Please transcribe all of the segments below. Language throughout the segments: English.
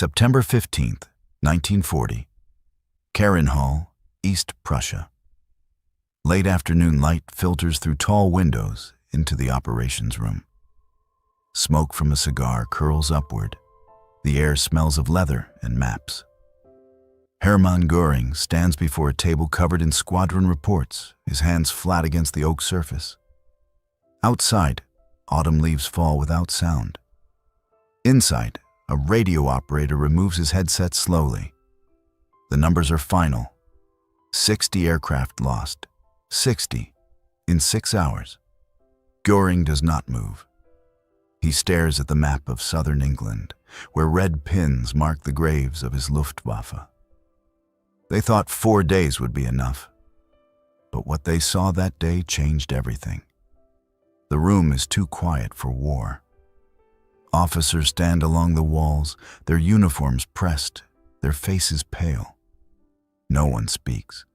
September 15th, 1940. Hall, East Prussia. Late afternoon light filters through tall windows into the operations room. Smoke from a cigar curls upward. The air smells of leather and maps. Hermann Göring stands before a table covered in squadron reports, his hands flat against the oak surface. Outside, autumn leaves fall without sound. Inside, a radio operator removes his headset slowly. The numbers are final. 60 aircraft lost. 60 in 6 hours. Göring does not move. He stares at the map of southern England, where red pins mark the graves of his Luftwaffe. They thought 4 days would be enough. But what they saw that day changed everything. The room is too quiet for war. Officers stand along the walls, their uniforms pressed, their faces pale. No one speaks.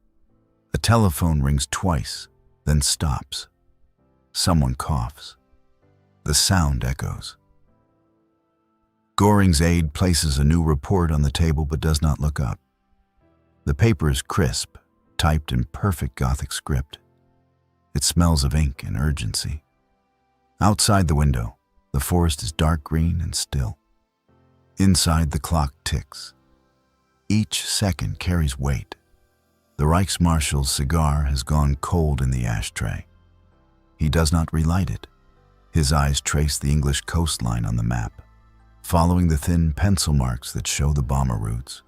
A telephone rings twice, then stops. Someone coughs. The sound echoes. Göring's aide places a new report on the table but does not look up. The paper is crisp, typed in perfect Gothic script. It smells of ink and urgency. Outside the window, the forest is dark green and still. Inside, the clock ticks. Each second carries weight. The Reichsmarshal's cigar has gone cold in the ashtray. He does not relight it. His eyes trace the English coastline on the map, following the thin pencil marks that show the bomber routes.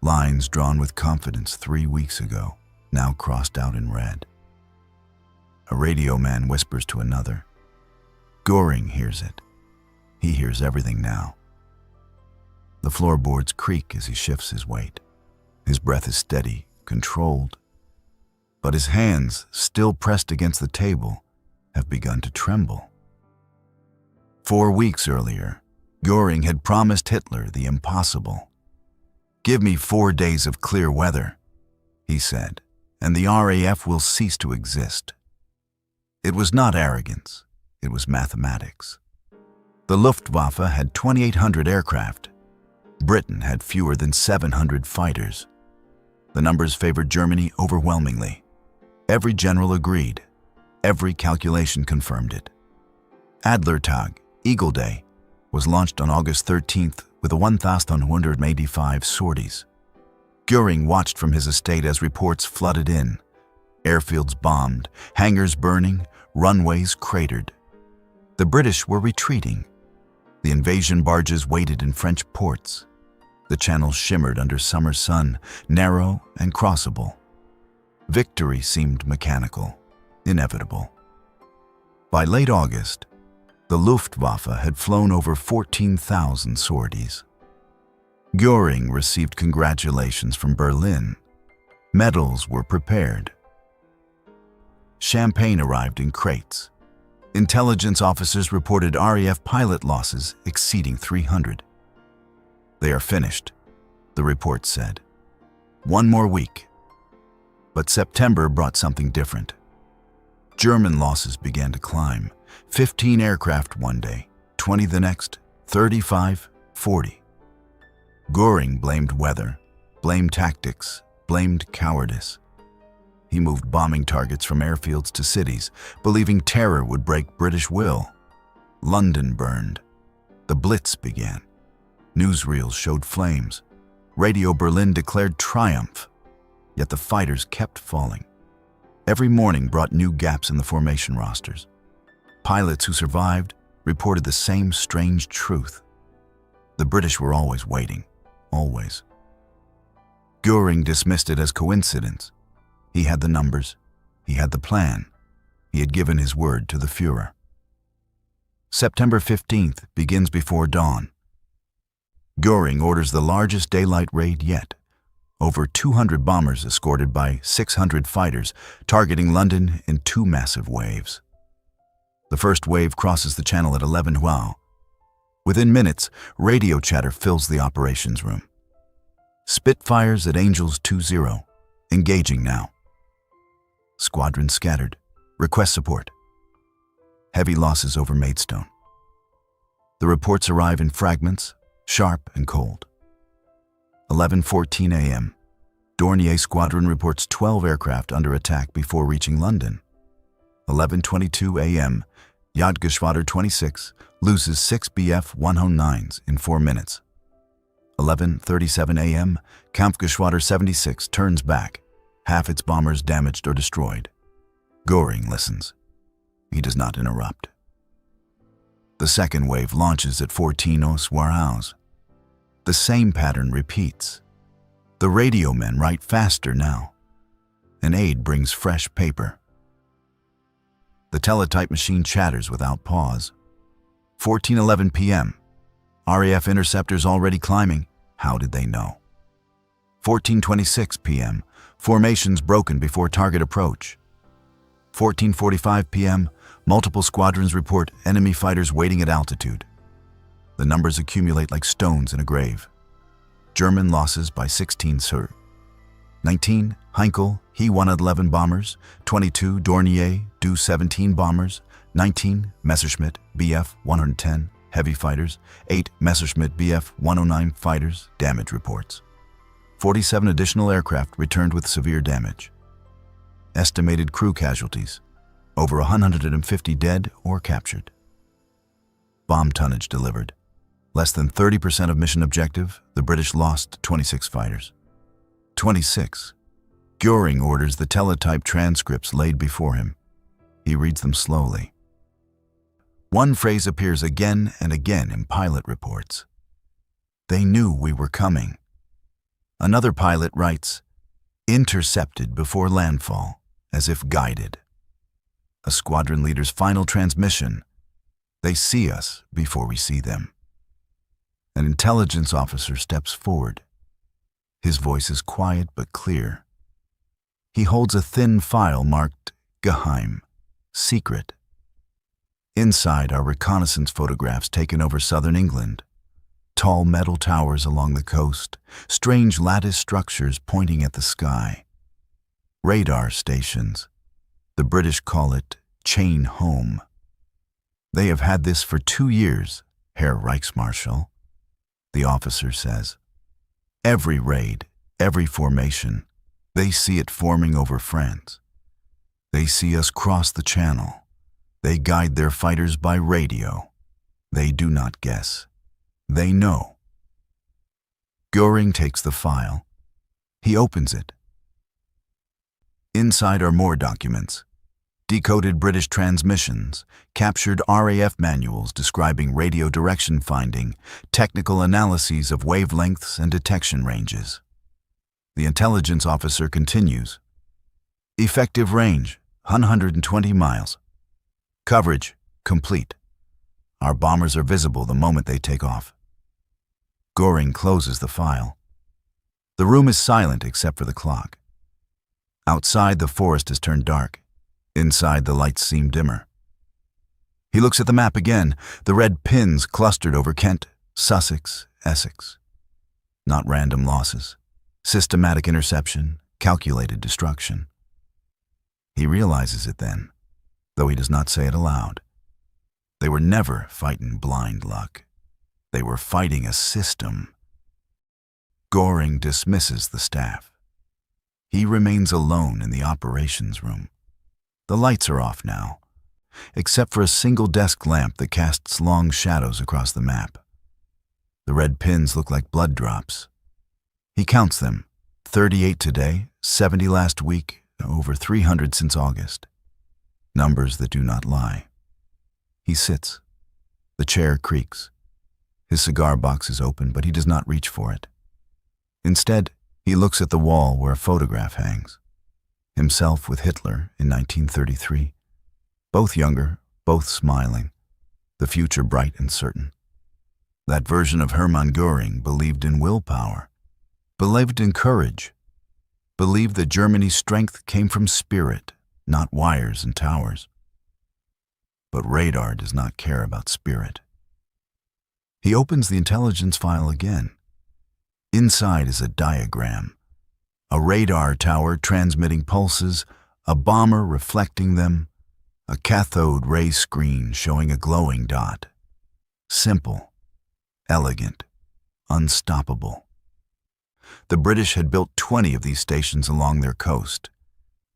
Lines drawn with confidence 3 weeks ago, now crossed out in red. A radio man whispers to another. Göring hears it. He hears everything now. The floorboards creak as he shifts his weight. His breath is steady, controlled. But his hands, still pressed against the table, have begun to tremble. 4 weeks earlier, Göring had promised Hitler the impossible. "Give me 4 days of clear weather," he said, "and the RAF will cease to exist." It was not arrogance. It was mathematics. The Luftwaffe had 2,800 aircraft. Britain had fewer than 700 fighters. The numbers favored Germany overwhelmingly. Every general agreed. Every calculation confirmed it. Adlertag, Eagle Day, was launched on August 13th with 1,185 sorties. Göring watched from his estate as reports flooded in. Airfields bombed, hangars burning, runways cratered. The British were retreating. The invasion barges waited in French ports. The channels shimmered under summer sun, narrow and crossable. Victory seemed mechanical, inevitable. By late August, the Luftwaffe had flown over 14,000 sorties. Göring received congratulations from Berlin. Medals were prepared. Champagne arrived in crates. Intelligence officers reported RAF pilot losses exceeding 300. "They are finished," the report said. 1 more week. But September brought something different. German losses began to climb. 15 aircraft one day, 20 the next, 35, 40. Göring blamed weather, blamed tactics, blamed cowardice. He moved bombing targets from airfields to cities, believing terror would break British will. London burned. The Blitz began. Newsreels showed flames. Radio Berlin declared triumph. Yet the fighters kept falling. Every morning brought new gaps in the formation rosters. Pilots who survived reported the same strange truth. The British were always waiting, always. Göring dismissed it as coincidence. He had the numbers. He had the plan. He had given his word to the Führer. September 15th begins before dawn. Göring orders the largest daylight raid yet. Over 200 bombers escorted by 600 fighters, targeting London in 2 massive waves. The first wave crosses the channel at 11 Hwao. Within minutes, radio chatter fills the operations room. Spitfires at Angels 2-0, engaging now. Squadron scattered. Request support. Heavy losses over Maidstone. The reports arrive in fragments, sharp and cold. 11:14 a.m. Dornier Squadron reports 12 aircraft under attack before reaching London. 11:22 a.m. Jagdgeschwader 26 loses 6 Bf-109s in 4 minutes. 11:37 a.m. Kampfgeschwader 76 turns back, half its bombers damaged or destroyed. Göring listens. He does not interrupt. The second wave launches at 14 Os Warhaus. The same pattern repeats. The radio men write faster now. An aide brings fresh paper. The teletype machine chatters without pause. 14:11 p.m. RAF interceptors already climbing. How did they know? 14:26 p.m. Formations broken before target approach. 14:45 p.m. Multiple squadrons report enemy fighters waiting at altitude. The numbers accumulate like stones in a grave. German losses by 16 Sur. 19 Heinkel, He-111 bombers, 22 Dornier, Do-17 bombers, 19 Messerschmitt Bf-110 heavy fighters, 8 Messerschmitt Bf-109 fighters, damage reports. 47 additional aircraft returned with severe damage. Estimated crew casualties, over 150 dead or captured. Bomb tonnage delivered. Less than 30% of mission objective, the British lost 26 fighters. 26. Göring orders the teletype transcripts laid before him. He reads them slowly. One phrase appears again and again in pilot reports. They knew we were coming. Another pilot writes, intercepted before landfall, as if guided. A squadron leader's final transmission. They see us before we see them. An intelligence officer steps forward. His voice is quiet but clear. He holds a thin file marked Geheim, secret. Inside are reconnaissance photographs taken over southern England. Tall metal towers along the coast, strange lattice structures pointing at the sky. Radar stations. The British call it chain home. They have had this for 2 years, Herr Reichsmarschall. The officer says. Every raid, every formation, they see it forming over France. They see us cross the channel. They guide their fighters by radio. They do not guess. They know. Göring takes the file. He opens it. Inside are more documents. Decoded British transmissions, captured RAF manuals describing radio direction finding, technical analyses of wavelengths and detection ranges. The intelligence officer continues. Effective range, 120 miles. Coverage, complete. Our bombers are visible the moment they take off. Göring closes the file. The room is silent except for the clock. Outside, the forest has turned dark. Inside, the lights seem dimmer. He looks at the map again, the red pins clustered over Kent, Sussex, Essex. Not random losses. Systematic interception, calculated destruction. He realizes it then, though he does not say it aloud. They were never fighting blind luck. They were fighting a system. Göring dismisses the staff. He remains alone in the operations room. The lights are off now, except for a single desk lamp that casts long shadows across the map. The red pins look like blood drops. He counts them, 38 today, 70 last week, over 300 since August. Numbers that do not lie. He sits. The chair creaks. His cigar box is open, but he does not reach for it. Instead, he looks at the wall where a photograph hangs. Himself with Hitler in 1933. Both younger, both smiling. The future bright and certain. That version of Hermann Göring believed in willpower, believed in courage, believed that Germany's strength came from spirit, not wires and towers. But radar does not care about spirit. He opens the intelligence file again. Inside is a diagram. A radar tower transmitting pulses, a bomber reflecting them, a cathode ray screen showing a glowing dot. Simple, elegant, unstoppable. The British had built 20 of these stations along their coast.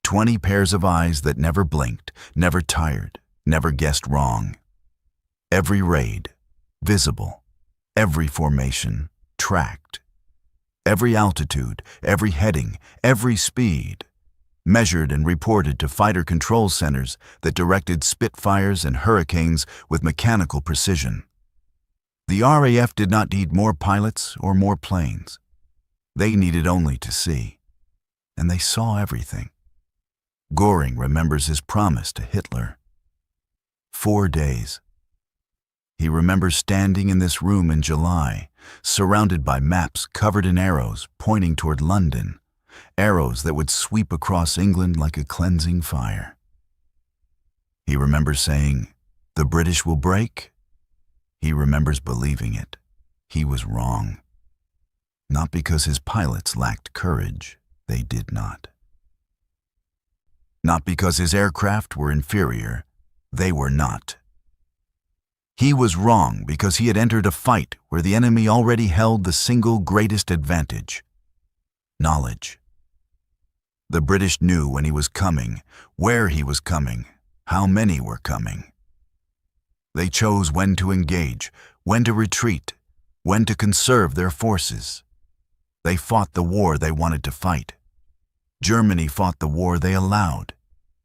20 pairs of eyes that never blinked, never tired, never guessed wrong. Every raid, visible. Every formation, tracked. Every altitude, every heading, every speed, measured and reported to fighter control centers that directed Spitfires and Hurricanes with mechanical precision. The RAF did not need more pilots or more planes. They needed only to see. And they saw everything. Göring remembers his promise to Hitler. 4 days. He remembers standing in this room in July, surrounded by maps covered in arrows pointing toward London, arrows that would sweep across England like a cleansing fire. He remembers saying, "The British will break." He remembers believing it. He was wrong. Not because his pilots lacked courage, they did not. Not because his aircraft were inferior, they were not. He was wrong because he had entered a fight where the enemy already held the single greatest advantage: knowledge. The British knew when he was coming, where he was coming, how many were coming. They chose when to engage, when to retreat, when to conserve their forces. They fought the war they wanted to fight. Germany fought the war they allowed.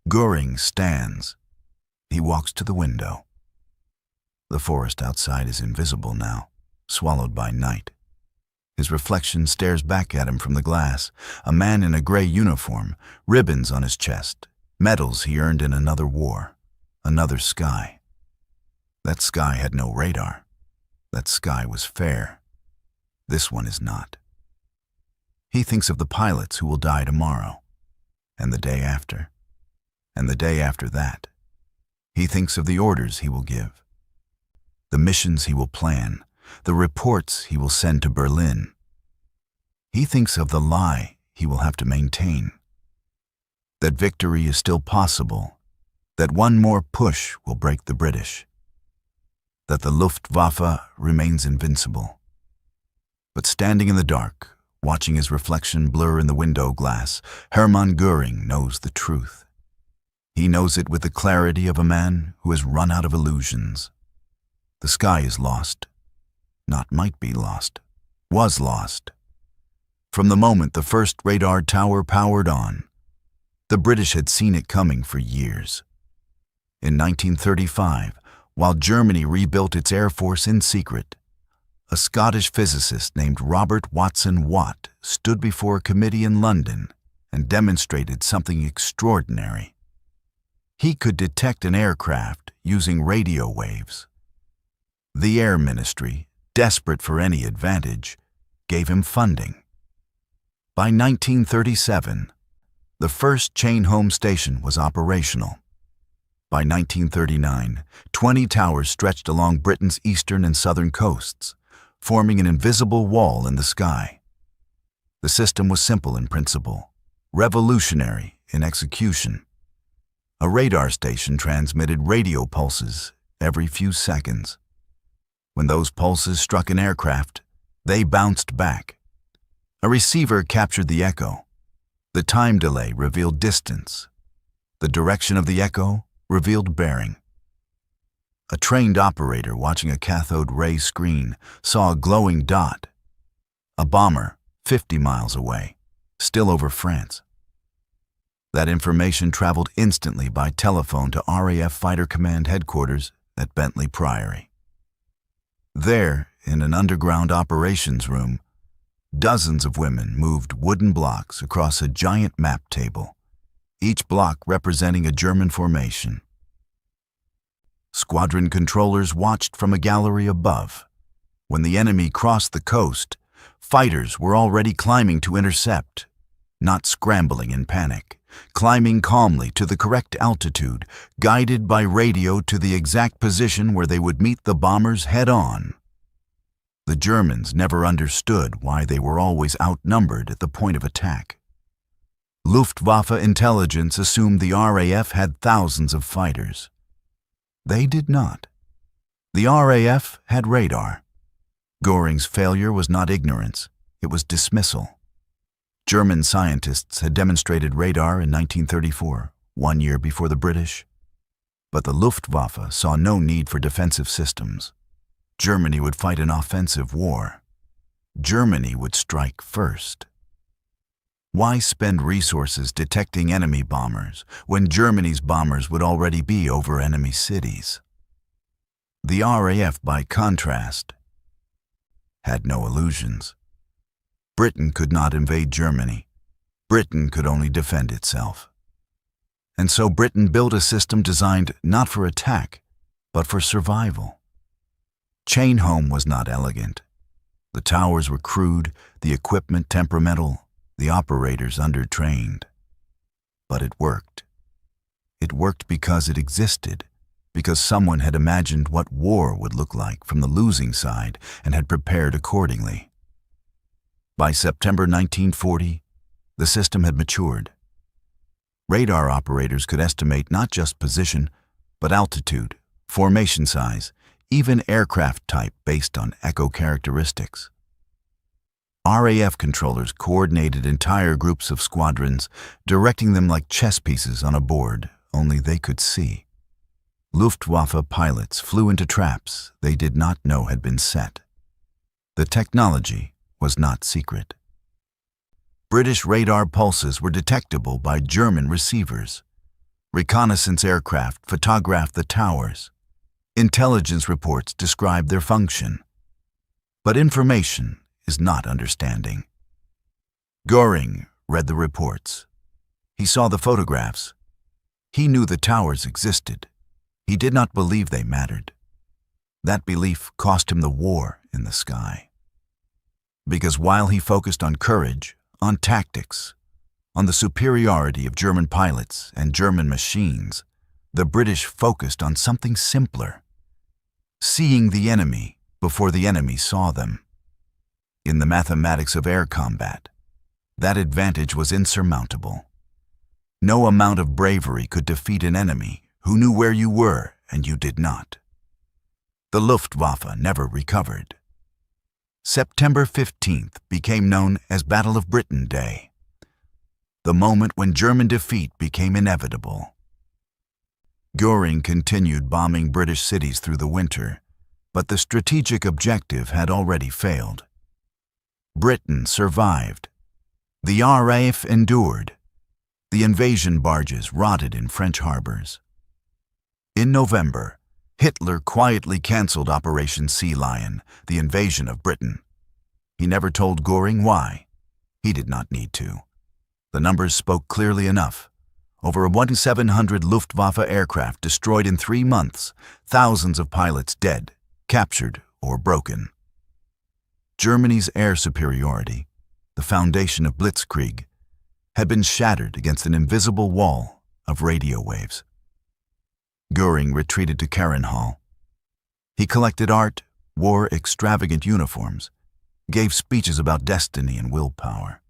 Göring stands. He walks to the window. The forest outside is invisible now, swallowed by night. His reflection stares back at him from the glass, a man in a gray uniform, ribbons on his chest, medals he earned in another war, another sky. That sky had no radar. That sky was fair. This one is not. He thinks of the pilots who will die tomorrow, and the day after, and the day after that. He thinks of the orders he will give, the missions he will plan, the reports he will send to Berlin. He thinks of the lie he will have to maintain, that victory is still possible, that one more push will break the British, that the Luftwaffe remains invincible. But standing in the dark, watching his reflection blur in the window glass, Hermann Göring knows the truth. He knows it with the clarity of a man who has run out of illusions. The sky is lost. Not might be lost. Was lost. From the moment the first radar tower powered on, the British had seen it coming for years. In 1935, while Germany rebuilt its air force in secret, a Scottish physicist named Robert Watson Watt stood before a committee in London and demonstrated something extraordinary. He could detect an aircraft using radio waves. The Air Ministry, desperate for any advantage, gave him funding. By 1937, the first chain home station was operational. By 1939, 20 towers stretched along Britain's eastern and southern coasts, forming an invisible wall in the sky. The system was simple in principle, revolutionary in execution. A radar station transmitted radio pulses every few seconds. When those pulses struck an aircraft, they bounced back. A receiver captured the echo. The time delay revealed distance. The direction of the echo revealed bearing. A trained operator watching a cathode ray screen saw a glowing dot. A bomber 50 miles away, still over France. That information traveled instantly by telephone to RAF Fighter Command headquarters at Bentley Priory. There, in an underground operations room, dozens of women moved wooden blocks across a giant map table, each block representing a German formation. Squadron controllers watched from a gallery above. When the enemy crossed the coast, fighters were already climbing to intercept, not scrambling in panic, climbing calmly to the correct altitude, guided by radio to the exact position where they would meet the bombers head-on. The Germans never understood why they were always outnumbered at the point of attack. Luftwaffe intelligence assumed the RAF had thousands of fighters. They did not. The RAF had radar. Göring's failure was not ignorance, it was dismissal. German scientists had demonstrated radar in 1934, 1 year before the British. But the Luftwaffe saw no need for defensive systems. Germany would fight an offensive war. Germany would strike first. Why spend resources detecting enemy bombers when Germany's bombers would already be over enemy cities? The RAF, by contrast, had no illusions. Britain could not invade Germany. Britain could only defend itself. And so Britain built a system designed not for attack, but for survival. Chain Home was not elegant. The towers were crude, the equipment temperamental, the operators undertrained. But it worked. It worked because it existed, because someone had imagined what war would look like from the losing side and had prepared accordingly. By September 1940, the system had matured. Radar operators could estimate not just position, but altitude, formation size, even aircraft type based on echo characteristics. RAF controllers coordinated entire groups of squadrons, directing them like chess pieces on a board only they could see. Luftwaffe pilots flew into traps they did not know had been set. The technology was not secret. British radar pulses were detectable by German receivers. Reconnaissance aircraft photographed the towers. Intelligence reports described their function. But information is not understanding. Göring read the reports. He saw the photographs. He knew the towers existed. He did not believe they mattered. That belief cost him the war in the sky. Because while he focused on courage, on tactics, on the superiority of German pilots and German machines, the British focused on something simpler: seeing the enemy before the enemy saw them. In the mathematics of air combat, that advantage was insurmountable. No amount of bravery could defeat an enemy who knew where you were and you did not. The Luftwaffe never recovered. September 15th became known as Battle of Britain Day, the moment when German defeat became inevitable. Göring continued bombing British cities through the winter, but the strategic objective had already failed. Britain survived. The RAF endured. The invasion barges rotted in French harbors. In November, Hitler quietly canceled Operation Sea Lion, the invasion of Britain. He never told Göring why. He did not need to. The numbers spoke clearly enough. Over 1,700 Luftwaffe aircraft destroyed in 3 months, thousands of pilots dead, captured, or broken. Germany's air superiority, the foundation of blitzkrieg, had been shattered against an invisible wall of radio waves. Göring retreated to Karenhall. He collected art, wore extravagant uniforms, gave speeches about destiny and willpower.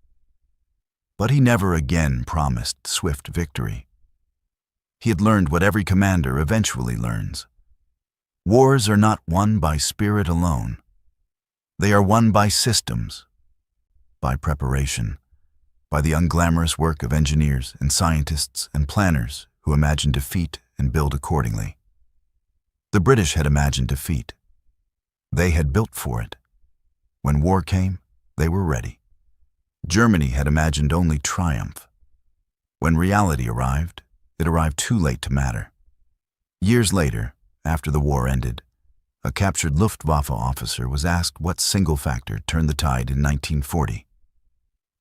But he never again promised swift victory. He had learned what every commander eventually learns. Wars are not won by spirit alone. They are won by systems, by preparation, by the unglamorous work of engineers and scientists and planners who imagine defeat and build accordingly. The British had imagined defeat. They had built for it. When war came, they were ready. Germany had imagined only triumph. When reality arrived, it arrived too late to matter. Years later, after the war ended, a captured Luftwaffe officer was asked what single factor turned the tide in 1940.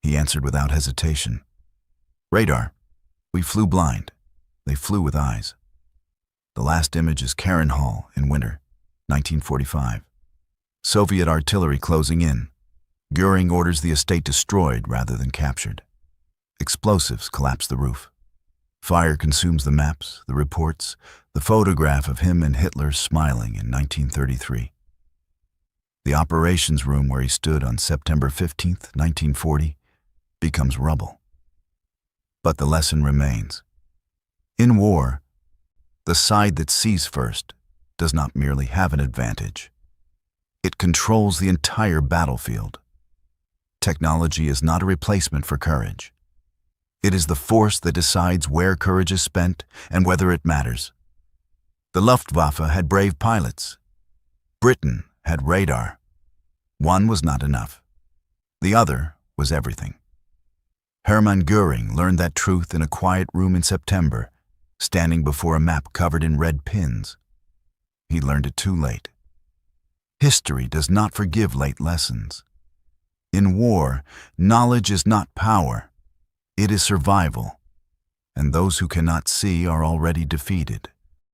He answered without hesitation: radar. We flew blind. They flew with eyes. The last image is Karenhall in winter, 1945. Soviet artillery closing in. Göring orders the estate destroyed rather than captured. Explosives collapse the roof. Fire consumes the maps, the reports, the photograph of him and Hitler smiling in 1933. The operations room where he stood on September 15th, 1940, becomes rubble. But the lesson remains. In war, the side that sees first does not merely have an advantage. It controls the entire battlefield. Technology is not a replacement for courage. It is the force that decides where courage is spent and whether it matters. The Luftwaffe had brave pilots. Britain had radar. One was not enough. The other was everything. Hermann Göring learned that truth in a quiet room in September, standing before a map covered in red pins. He learned it too late. History does not forgive late lessons. In war, knowledge is not power. It is survival, and those who cannot see are already defeated.